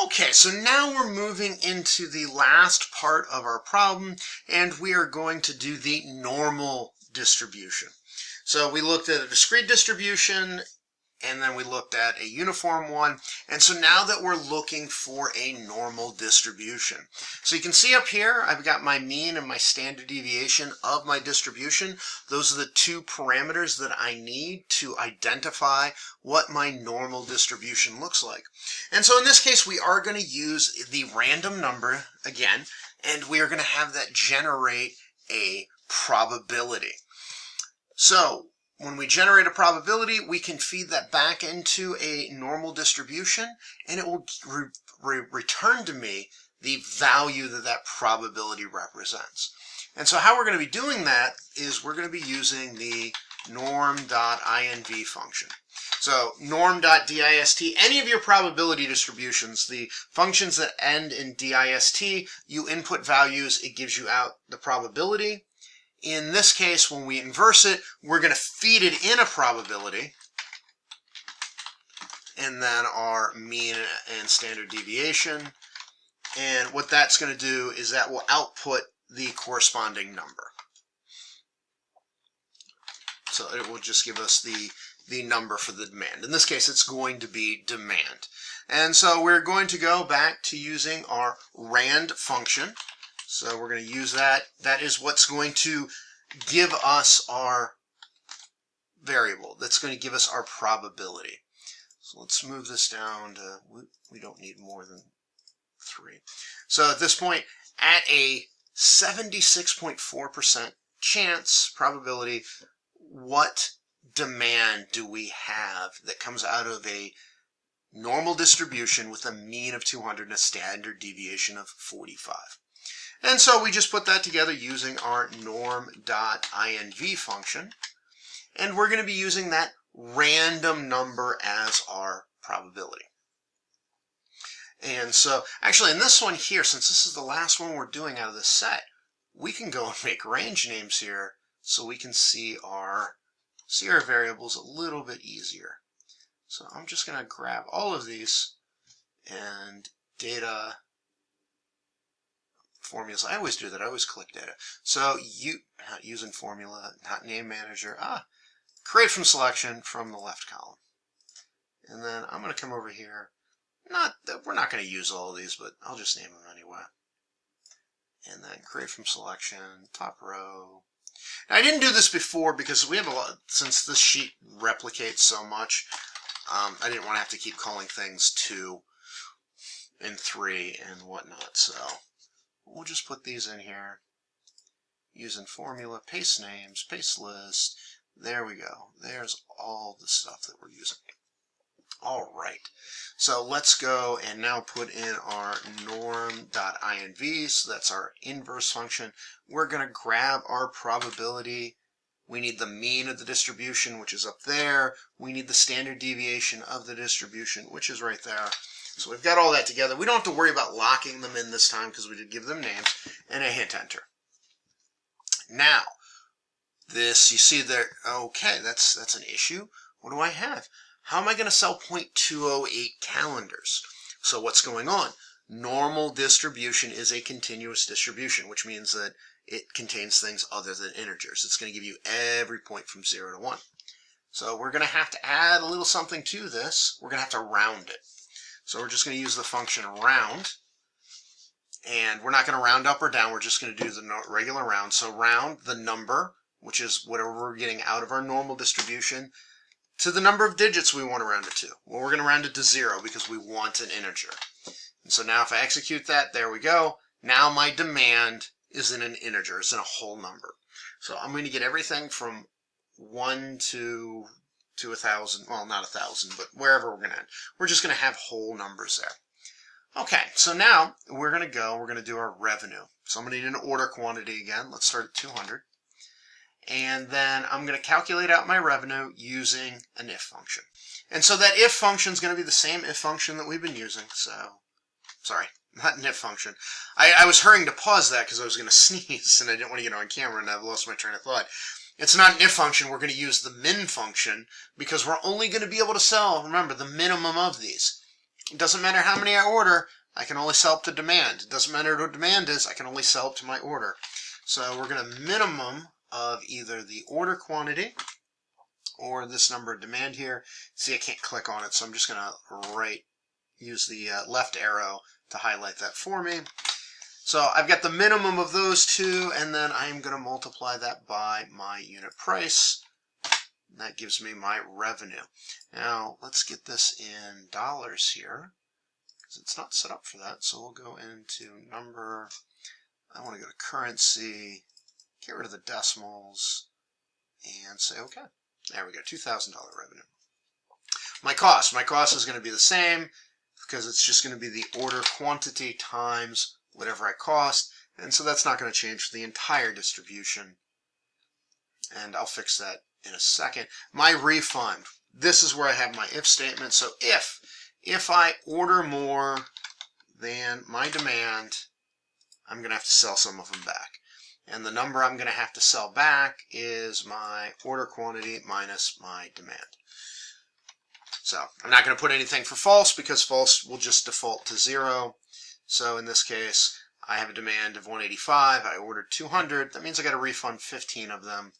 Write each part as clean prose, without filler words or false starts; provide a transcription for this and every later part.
Okay, so now we're moving into the last part of our problem, and we are going to do the normal distribution. So we looked at a discrete distribution, and then we looked at a uniform one, and so now that we're looking for a normal distribution. So you can see up here, I've got my mean and my standard deviation of my distribution. Those are the two parameters that I need to identify what my normal distribution looks like. And so in this case, we are going to use the random number again, and we are going to have that generate a probability. So when we generate a probability, we can feed that back into a normal distribution, and it will return to me the value that that probability represents. And so how we're going to be doing that is we're going to be using the norm.inv function. So norm.dist, any of your probability distributions, the functions that end in dist, you input values, it gives you out the probability. In this case, when we inverse it, we're going to feed it in a probability, and then our mean and standard deviation. And what that's going to do is that will output the corresponding number. So it will just give us the number for the demand. In this case, it's going to be demand. And so we're going to go back to using our rand function. So we're going to use that. That is what's going to give us our variable. That's going to give us our probability. So let's move this down to, we don't need more than 3. So at this point, at a 76.4% chance probability, what demand do we have that comes out of a normal distribution with a mean of 200 and a standard deviation of 45? And so we just put that together using our norm.inv function, and we're going to be using that random number as our probability. And so actually in this one here, since this is the last one we're doing out of this set, we can go and make range names here so we can see our variables a little bit easier. So I'm just going to grab all of these and data formulas. I always do that. I always click data. So not using formula, not name manager. Create from selection from the left column. And then I'm going to come over here. We're not going to use all of these, but I'll just name them anyway. And then create from selection, top row. Now, I didn't do this before because we have a lot, since this sheet replicates so much, I didn't want to have to keep calling things 2 and 3 and whatnot. So we'll just put these in here using formula, paste names, paste list. There we go. There's all the stuff that we're using. All right. So let's go and now put in our norm.inv. So that's our inverse function. We're going to grab our probability. We need the mean of the distribution, which is up there. We need the standard deviation of the distribution, which is right there. So we've got all that together. We don't have to worry about locking them in this time because we did give them names, and I hit enter. Now, this, you see there, okay, that's an issue. What do I have? How am I going to sell 0.208 calendars? So what's going on? Normal distribution is a continuous distribution, which means that it contains things other than integers. It's going to give you every point from 0 to 1. So we're going to have to add a little something to this. We're going to have to round it. So we're just going to use the function round, and we're not going to round up or down. We're just going to do the regular round. So round the number, which is whatever we're getting out of our normal distribution, to the number of digits we want to round it to. Well, we're going to round it to 0 because we want an integer. And so now if I execute that, there we go. Now my demand is in an integer. It's in a whole number. So I'm going to get everything from 1 to 1,000. Well, not 1,000, but wherever we're going to end. We're just going to have whole numbers there. Okay, so now we're going to do our revenue. So I'm going to need an order quantity again. Let's start at 200. And then I'm going to calculate out my revenue using an if function. And so that if function is going to be the same if function that we've been using. So, sorry, not an if function. I was hurrying to pause that because I was going to sneeze and I didn't want to get on camera and I've lost my train of thought. It's not an if function. We're going to use the min function because we're only going to be able to sell, remember, the minimum of these. It doesn't matter how many I order, I can only sell up to demand. It doesn't matter what demand is, I can only sell up to my order. So we're going to minimum of either the order quantity or this number of demand here. See, I can't click on it, so I'm just going to use the left arrow to highlight that for me. So I've got the minimum of those two, and then I'm going to multiply that by my unit price. That gives me my revenue. Now let's get this in dollars here, because it's not set up for that. So we'll go into number. I want to go to currency, get rid of the decimals, and say OK. There we go, $2,000 revenue. My cost is going to be the same, because it's just going to be the order quantity times whatever I cost, and so that's not going to change for the entire distribution. And I'll fix that in a second. My refund, this is where I have my if statement. So if I order more than my demand, I'm going to have to sell some of them back. And the number I'm going to have to sell back is my order quantity minus my demand. So I'm not going to put anything for false, because false will just default to 0. So in this case, I have a demand of 185. I ordered 200. That means I got to refund 15 of them.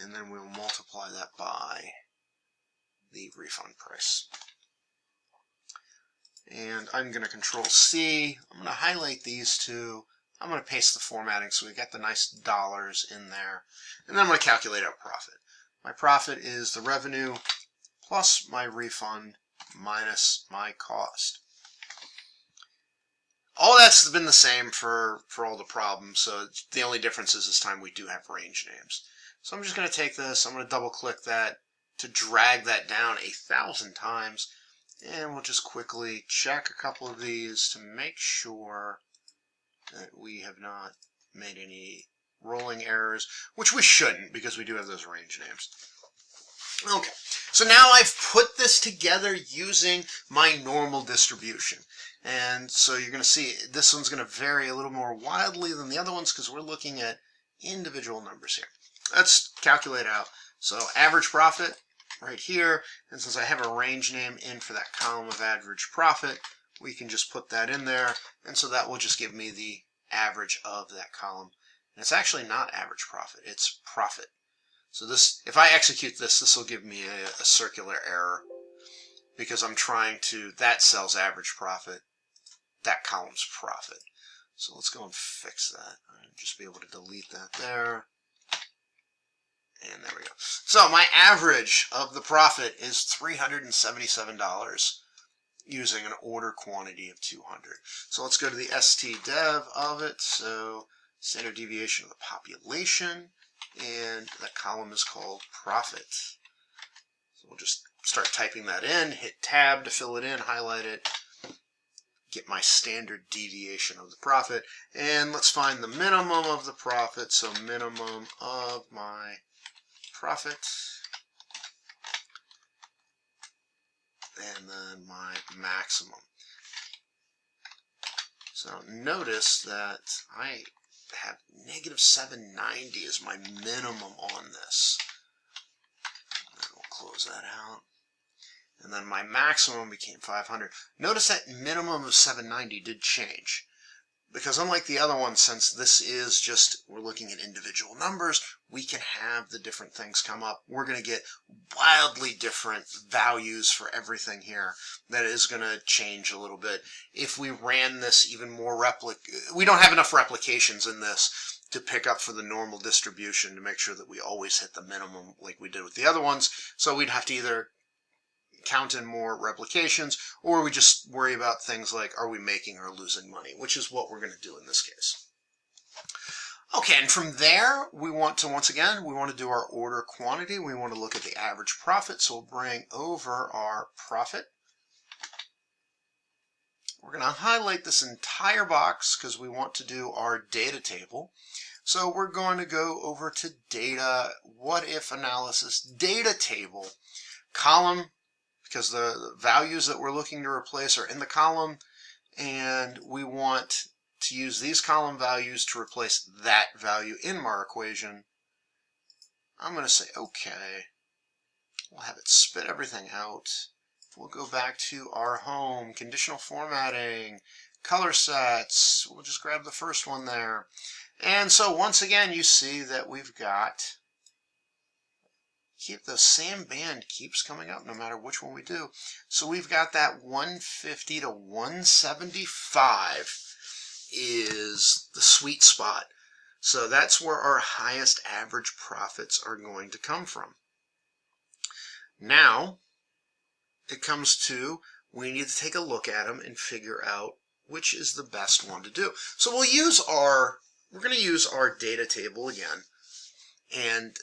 And then we'll multiply that by the refund price. And I'm going to Control C. I'm going to highlight these two. I'm going to paste the formatting so we got the nice dollars in there. And then I'm going to calculate out profit. My profit is the revenue plus my refund minus my cost. All that's been the same for all the problems, so the only difference is this time we do have range names. So I'm just going to take this, I'm going to double click that to drag that down 1,000 times, and we'll just quickly check a couple of these to make sure that we have not made any rolling errors, which we shouldn't, because we do have those range names. Okay, so now I've put this together using my normal distribution. And so you're going to see this one's going to vary a little more wildly than the other ones, because we're looking at individual numbers here. Let's calculate out. So average profit right here, and since I have a range name in for that column of average profit, we can just put that in there, and so that will just give me the average of that column. And it's actually not average profit, it's profit. So this, if I execute this, this will give me a circular error, because I'm trying to, that cell's average profit, that column's profit. So let's go and fix that. I'll just be able to delete that there. And there we go. So my average of the profit is $377 using an order quantity of 200. So let's go to the stdev of it. So standard deviation of the population, and that column is called profit. So we'll just start typing that in, hit tab to fill it in, highlight it, get my standard deviation of the profit, and let's find the minimum of the profit. So minimum of my profit, and then my maximum. So notice that I have negative 790 as my minimum on this. And we'll close that out. And then my maximum became 500. Notice that minimum of 790 did change, because unlike the other one, since this is just, we're looking at individual numbers, we can have the different things come up. We're going to get wildly different values for everything here. That is going to change a little bit. If we ran this even more we don't have enough replications in this to pick up for the normal distribution to make sure that we always hit the minimum like we did with the other ones. So we'd have to either count in more replications, or we just worry about things like, are we making or losing money, which is what we're going to do in this case. Okay, and from there, we want to, once again, we want to do our order quantity. We want to look at the average profit, so we'll bring over our profit. We're going to highlight this entire box because we want to do our data table. So we're going to go over to data, what if analysis, data table, column, because the values that we're looking to replace are in the column, and we want to use these column values to replace that value in our equation. I'm going to say okay. We'll have it spit everything out, we'll go back to our home, conditional formatting, color sets. We'll just grab the first one there. And so once again, you see that we've got, the same band keeps coming up no matter which one we do. So we've got that 150 to 175 is the sweet spot. So that's where our highest average profits are going to come from. Now, it comes to, we need to take a look at them and figure out which is the best one to do. So we're going to use our data table again. And,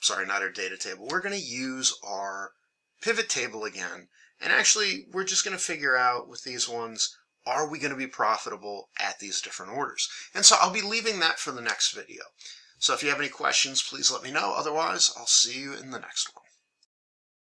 sorry, not our data table. We're going to use our pivot table again. And actually, we're just going to figure out with these ones, are we going to be profitable at these different orders? And so I'll be leaving that for the next video. So if you have any questions, please let me know. Otherwise, I'll see you in the next one.